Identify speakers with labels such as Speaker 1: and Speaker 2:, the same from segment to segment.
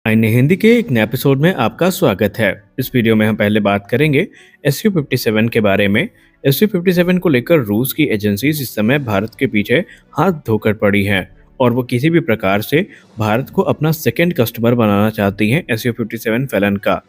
Speaker 1: आईने हिंदी के एक नए एपिसोड में आपका स्वागत है। इस वीडियो में हम पहले बात करेंगे SU-57 के बारे में। SU-57 को लेकर रूस की एजेंसीज इस समय भारत के पीछे हाथ धोकर पड़ी हैं और वो किसी भी प्रकार से भारत को अपना सेकंड कस्टमर बनाना चाहती हैं। SU-57 फैलन का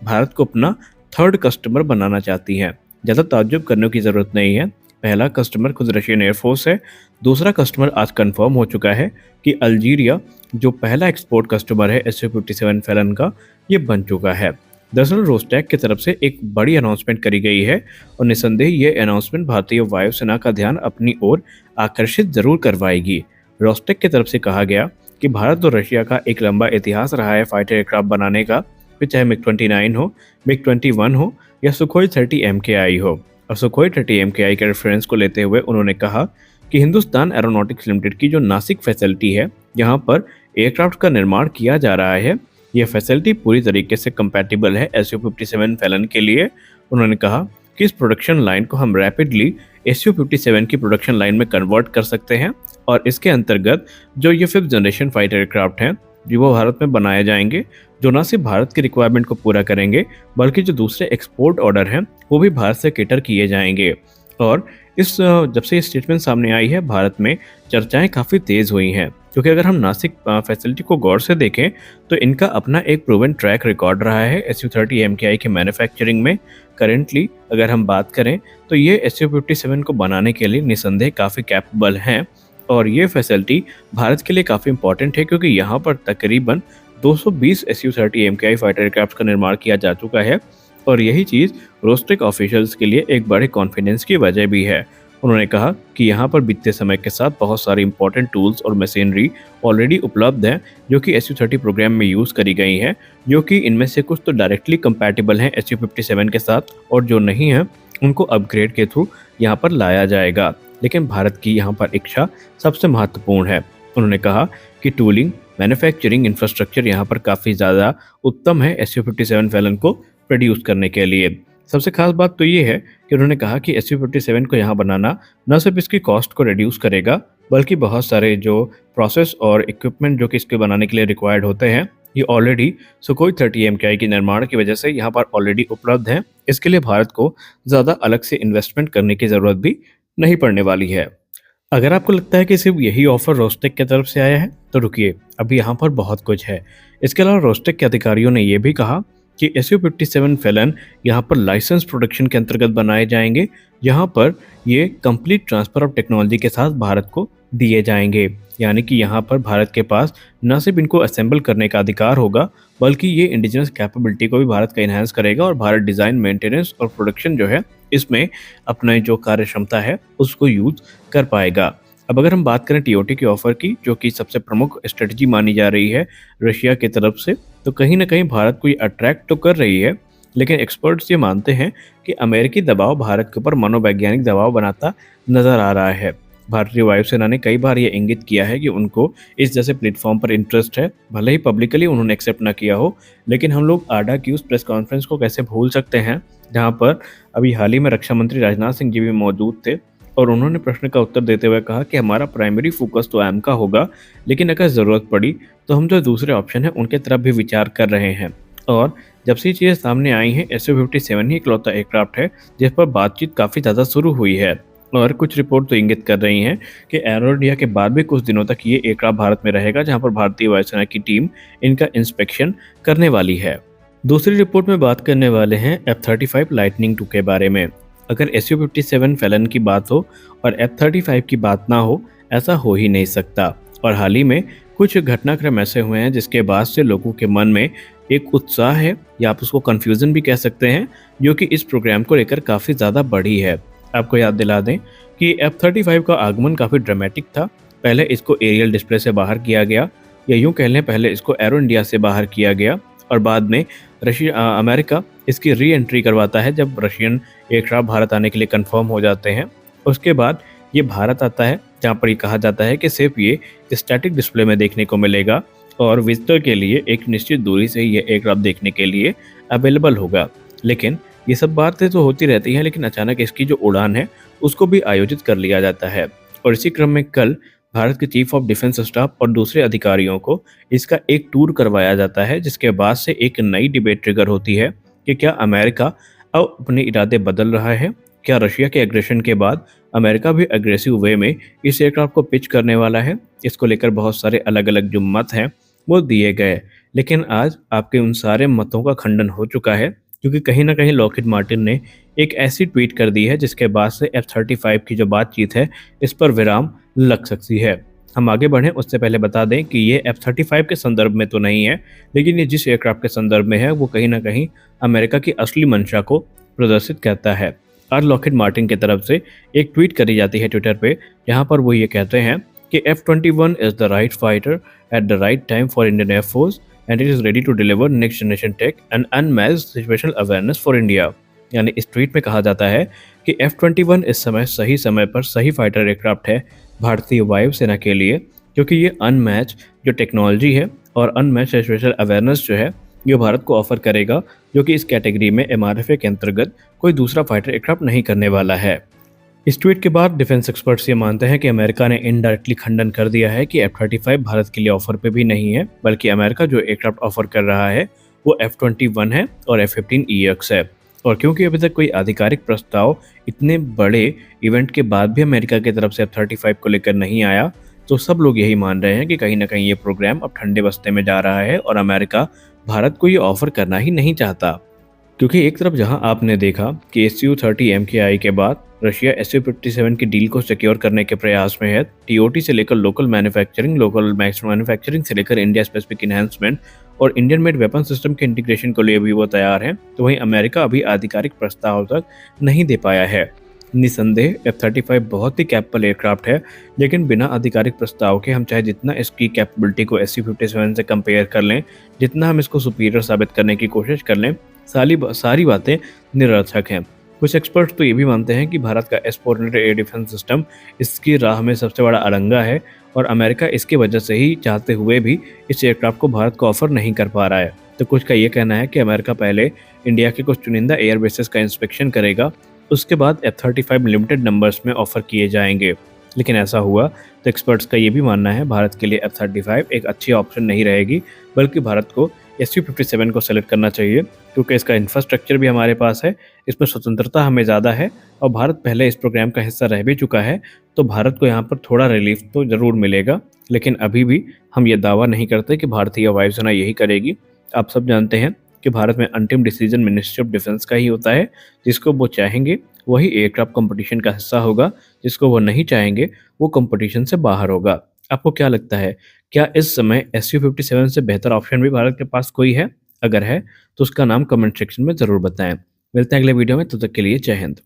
Speaker 1: भारत को अपना थर्ड कस्टमर बनाना चाहती हैं। ज़्यादा ताज्जुब करने की ज़रूरत नहीं है। पहला कस्टमर खुद रशियन एयरफोर्स है। दूसरा कस्टमर आज कंफर्म हो चुका है कि अल्जीरिया जो पहला एक्सपोर्ट कस्टमर है SU-57 फैलन का, ये बन चुका है। दरअसल रोस्टेक की तरफ से एक बड़ी अनाउंसमेंट करी गई है और निसंदेह ये अनाउंसमेंट भारतीय वायुसेना का ध्यान अपनी ओर आकर्षित जरूर करवाएगी। रोस्टेक की तरफ से कहा गया कि भारत और रशिया का एक लंबा इतिहास रहा है फाइटर एयरक्राफ्ट बनाने का, फिर चाहे MiG-29 हो, MiG-21 हो या सुखोई 30 MKI हो। और सुखोई 30 MKI के रेफरेंस को लेते हुए उन्होंने कहा कि हिंदुस्तान एरोनॉटिक्स लिमिटेड की जो नासिक फैसिलिटी है, यहाँ पर एयरक्राफ्ट का निर्माण किया जा रहा है, यह फैसिलिटी पूरी तरीके से कंपैटिबल है SU-57 फैलन के लिए। उन्होंने कहा कि इस प्रोडक्शन लाइन को हम रैपिडली SU-57 की प्रोडक्शन लाइन में कन्वर्ट कर सकते हैं और इसके अंतर्गत जो ये 5th जनरेशन फाइटर एयरक्राफ्ट हैं जो वो भारत में बनाए जाएंगे, जो न सिर्फ भारत की रिक्वायरमेंट को पूरा करेंगे बल्कि जो दूसरे एक्सपोर्ट ऑर्डर हैं वो भी भारत से केटर किए जाएंगे। और जब से ये स्टेटमेंट सामने आई है, भारत में चर्चाएं काफ़ी तेज़ हुई हैं, क्योंकि अगर हम नासिक फैसिलिटी को गौर से देखें तो इनका अपना एक प्रूवन ट्रैक रिकॉर्ड रहा है SU-30 MKI के मैन्युफैक्चरिंग में। करेंटली अगर हम बात करें तो ये SU-57 को बनाने के लिए निसंदेह काफ़ी कैपेबल हैं और ये फैसिलिटी भारत के लिए काफ़ी इंपॉर्टेंट है, क्योंकि यहाँ पर तकरीबन 220 SU-30 MKI फाइटर एयरक्राफ्ट का निर्माण किया जा चुका है और यही चीज़ रोस्टेक ऑफिशियल्स के लिए एक बड़े कॉन्फिडेंस की वजह भी है। उन्होंने कहा कि यहाँ पर बीतते समय के साथ बहुत सारी इंपॉर्टेंट टूल्स और मशीनरी ऑलरेडी उपलब्ध हैं जो कि SU-30 प्रोग्राम में यूज़ करी गई हैं, जो कि इनमें से कुछ तो डायरेक्टली कंपैटिबल हैं SU-57 के साथ और जो नहीं हैं उनको अपग्रेड के थ्रू यहाँ पर लाया जाएगा। लेकिन भारत की यहाँ पर इच्छा सबसे महत्वपूर्ण है। उन्होंने कहा कि टूलिंग, मैन्युफैक्चरिंग इंफ्रास्ट्रक्चर यहाँ पर काफ़ी ज़्यादा उत्तम है SU-57 फैलन को प्रोड्यूस करने के लिए। सबसे खास बात तो ये है कि उन्होंने कहा कि SU-57 को यहाँ बनाना न सिर्फ इसकी कॉस्ट को रिड्यूस करेगा बल्कि बहुत सारे जो प्रोसेस और इक्विपमेंट जो कि इसके बनाने के लिए रिक्वायर्ड होते हैं, ये ऑलरेडी सुखोई 30 MKI के निर्माण की वजह से यहाँ पर ऑलरेडी उपलब्ध हैं। इसके लिए भारत को ज़्यादा अलग से इन्वेस्टमेंट करने की ज़रूरत भी नहीं पड़ने वाली है। अगर आपको लगता है कि सिर्फ यही ऑफर रोस्टेक की तरफ से आया है तो रुकिए, अभी यहाँ पर बहुत कुछ है। इसके अलावा रोस्टेक के अधिकारियों ने यह भी कहा कि SU-57 फैलन यहाँ पर लाइसेंस प्रोडक्शन के अंतर्गत बनाए जाएंगे, यहाँ पर ये कंप्लीट ट्रांसफ़र ऑफ टेक्नोलॉजी के साथ भारत को दिए जाएंगे। यानी कि यहाँ पर भारत के पास न सिर्फ इनको असेंबल करने का अधिकार होगा बल्कि ये इंडिजिनस कैपेबिलिटी को भी भारत का इन्हांस करेगा और भारत डिज़ाइन, मेंटेनेंस और प्रोडक्शन जो है इसमें अपना जो कार्य क्षमता है उसको यूज कर पाएगा। अब अगर हम बात करें TOT के ऑफर की, जो कि सबसे प्रमुख स्ट्रेटजी मानी जा रही है रशिया की तरफ से, तो कहीं ना कहीं भारत को ये अट्रैक्ट तो कर रही है, लेकिन एक्सपर्ट्स ये मानते हैं कि अमेरिकी दबाव भारत के ऊपर मनोवैज्ञानिक दबाव बनाता नजर आ रहा है। भारतीय वायुसेना ने कई बार ये इंगित किया है कि उनको इस जैसे प्लेटफॉर्म पर इंटरेस्ट है, भले ही पब्लिकली उन्होंने एक्सेप्ट ना किया हो, लेकिन हम लोग आडा की उस प्रेस कॉन्फ्रेंस को कैसे भूल सकते हैं जहाँ पर अभी हाल ही में रक्षा मंत्री राजनाथ सिंह जी भी मौजूद थे और उन्होंने प्रश्न का उत्तर देते हुए कहा कि हमारा प्राइमरी फोकस तो एम का होगा, लेकिन अगर ज़रूरत पड़ी तो हम जो दूसरे ऑप्शन हैं उनके तरफ भी विचार कर रहे हैं। और जब से ये चीज़ें सामने आई हैं, SU-57 ही इकलौता एयरक्राफ्ट है जिस पर बातचीत काफ़ी ज़्यादा शुरू हुई है और कुछ रिपोर्ट तो इंगित कर रही हैं कि एरो इंडिया के बाद भी कुछ दिनों तक ये एयरक्राफ्ट भारत में रहेगा, जहाँ पर भारतीय वायुसेना की टीम इनका इंस्पेक्शन करने वाली है। दूसरी रिपोर्ट में बात करने वाले हैं F-35 लाइटनिंग 2 के बारे में। अगर SU-57 फैलन की बात हो और F-35 की बात ना हो, ऐसा हो ही नहीं सकता। और हाल ही में कुछ घटनाक्रम ऐसे हुए हैं जिसके बाद से लोगों के मन में एक उत्साह है या आप उसको कन्फ्यूज़न भी कह सकते हैं, जो कि इस प्रोग्राम को लेकर काफ़ी ज़्यादा बढ़ी है। आपको याद दिला दें कि F-35 का आगमन काफ़ी ड्रामेटिक था। पहले इसको एरियल डिस्प्ले से बाहर किया गया, या यूँ कह लें पहले इसको एरो इंडिया से बाहर किया गया और बाद में अमेरिका इसकी री एंट्री करवाता है जब रशियन एयरक्राफ्ट भारत आने के लिए कंफर्म हो जाते हैं। उसके बाद ये भारत आता है, जहाँ पर ये कहा जाता है कि सिर्फ ये स्टैटिक डिस्प्ले में देखने को मिलेगा और विजिटर के लिए एक निश्चित दूरी से ये एयरक्राफ्ट देखने के लिए अवेलेबल होगा। लेकिन ये सब बातें तो होती रहती हैं, लेकिन अचानक इसकी जो उड़ान है उसको भी आयोजित कर लिया जाता है। और इसी क्रम में कल भारत के चीफ ऑफ डिफेंस स्टाफ और दूसरे अधिकारियों को इसका एक टूर करवाया जाता है, जिसके बाद से एक नई डिबेट ट्रिगर होती है कि क्या अमेरिका अब अपने इरादे बदल रहा है। क्या रशिया के एग्रेशन के बाद अमेरिका भी अग्रेसिव वे में इस एयरक्राफ्ट को पिच करने वाला है। इसको लेकर बहुत सारे अलग अलग जो मत हैं वो दिए गए, लेकिन आज आपके उन सारे मतों का खंडन हो चुका है, क्योंकि कहीं ना कहीं लॉकहीड मार्टिन ने एक ऐसी ट्वीट कर दी है जिसके बाद से F-35 की जो बातचीत है इस पर विराम लग सकती है। हम आगे बढ़ें उससे पहले बता दें कि ये F-35 के संदर्भ में तो नहीं है, लेकिन ये जिस एयरक्राफ्ट के संदर्भ में है वो कहीं ना कहीं अमेरिका की असली मंशा को प्रदर्शित करता है। आज लॉकहीड मार्टिन की तरफ से एक ट्वीट करी जाती है ट्विटर पे, जहां पर वो ये कहते हैं कि F-21 is the right fighter at the right time for Indian air force and it is ready to deliver next generation tech and unmatched situational awareness for India. यानी इस ट्वीट में कहा जाता है कि F-21 इस समय सही समय पर सही फाइटर एयरक्राफ्ट है भारतीय वायुसेना के लिए, क्योंकि ये अनमैच जो टेक्नोलॉजी है और अनमैच सिचुएशनल अवेयरनेस जो है ये भारत को ऑफर करेगा, जो कि इस कैटेगरी में MRFA के अंतर्गत कोई दूसरा फाइटर एयरक्राफ्ट नहीं करने वाला है। इस ट्वीट के बाद डिफेंस एक्सपर्ट्स ये मानते हैं कि अमेरिका ने इनडायरेक्टली खंडन कर दिया है कि F-35 भारत के लिए ऑफर पे भी नहीं है, बल्कि अमेरिका जो एयरक्राफ्ट ऑफर कर रहा है वो F-21 है और F-15EX है। और क्योंकि अभी तक कोई आधिकारिक प्रस्ताव इतने बड़े इवेंट के बाद भी अमेरिका की तरफ से F-35 को लेकर नहीं आया, तो सब लोग यही मान रहे हैं कि कहीं ना कहीं ये प्रोग्राम अब ठंडे बस्ते में जा रहा है और अमेरिका भारत को ये ऑफर करना ही नहीं चाहता। क्योंकि एक तरफ जहां आपने देखा कि Su-30 MKI के बाद रशिया Su-57 की डील को सिक्योर करने के प्रयास में है, TOT से लेकर local manufacturing, local max manufacturing से लेकर इंडिया स्पेसिफिक इन्हांसमेंट और इंडियन मेड वेपन सिस्टम के इंटीग्रेशन के लिए भी वो तैयार है, तो वहीं अमेरिका अभी आधिकारिक प्रस्ताव तक नहीं दे पाया है। निसंदेह F-35 बहुत ही कैपेबल एयरक्राफ्ट है, लेकिन बिना आधिकारिक प्रस्ताव के हम चाहे जितना इसकी कैपेबिलिटी को Su-57 से कंपेयर कर लें, जितना हम इसको सुपीरियर साबित करने की कोशिश कर लें, सारी बातें निरर्थक हैं। कुछ एक्सपर्ट्स तो ये भी मानते हैं कि भारत का S-400 एयर डिफेंस सिस्टम इसकी राह में सबसे बड़ा अड़ंगा है और अमेरिका इसकी वजह से ही चाहते हुए भी इस एयरक्राफ्ट को भारत को ऑफर नहीं कर पा रहा है। तो कुछ का ये कहना है कि अमेरिका पहले इंडिया के कुछ चुनिंदा एयर बेसेस का इंस्पेक्शन करेगा, उसके बाद F-35 लिमिटेड नंबर्स में ऑफर किए जाएंगे। लेकिन ऐसा हुआ तो एक्सपर्ट्स का ये भी मानना है भारत के लिए F-35 एक अच्छी ऑप्शन नहीं रहेगी, बल्कि भारत को Su-57 को सेलेक्ट करना चाहिए, क्योंकि इसका इंफ्रास्ट्रक्चर भी हमारे पास है, इसमें स्वतंत्रता हमें ज़्यादा है और भारत पहले इस प्रोग्राम का हिस्सा रह भी चुका है, तो भारत को यहाँ पर थोड़ा रिलीफ तो ज़रूर मिलेगा। लेकिन अभी भी हम ये दावा नहीं करते कि भारतीय वायुसेना यही करेगी। आप सब जानते हैं कि भारत में अंतिम डिसीजन मिनिस्ट्री ऑफ डिफेंस का ही होता है, जिसको वो चाहेंगे वही एयरक्राफ्ट कंपटीशन का हिस्सा होगा, जिसको वो नहीं चाहेंगे वो कंपटीशन से बाहर होगा। आपको क्या लगता है, क्या इस समय Su-57 से बेहतर ऑप्शन भी भारत के पास कोई है? अगर है तो उसका नाम कमेंट सेक्शन में ज़रूर बताएं। मिलते हैं अगले वीडियो में, तब तक के लिए जय हिंद।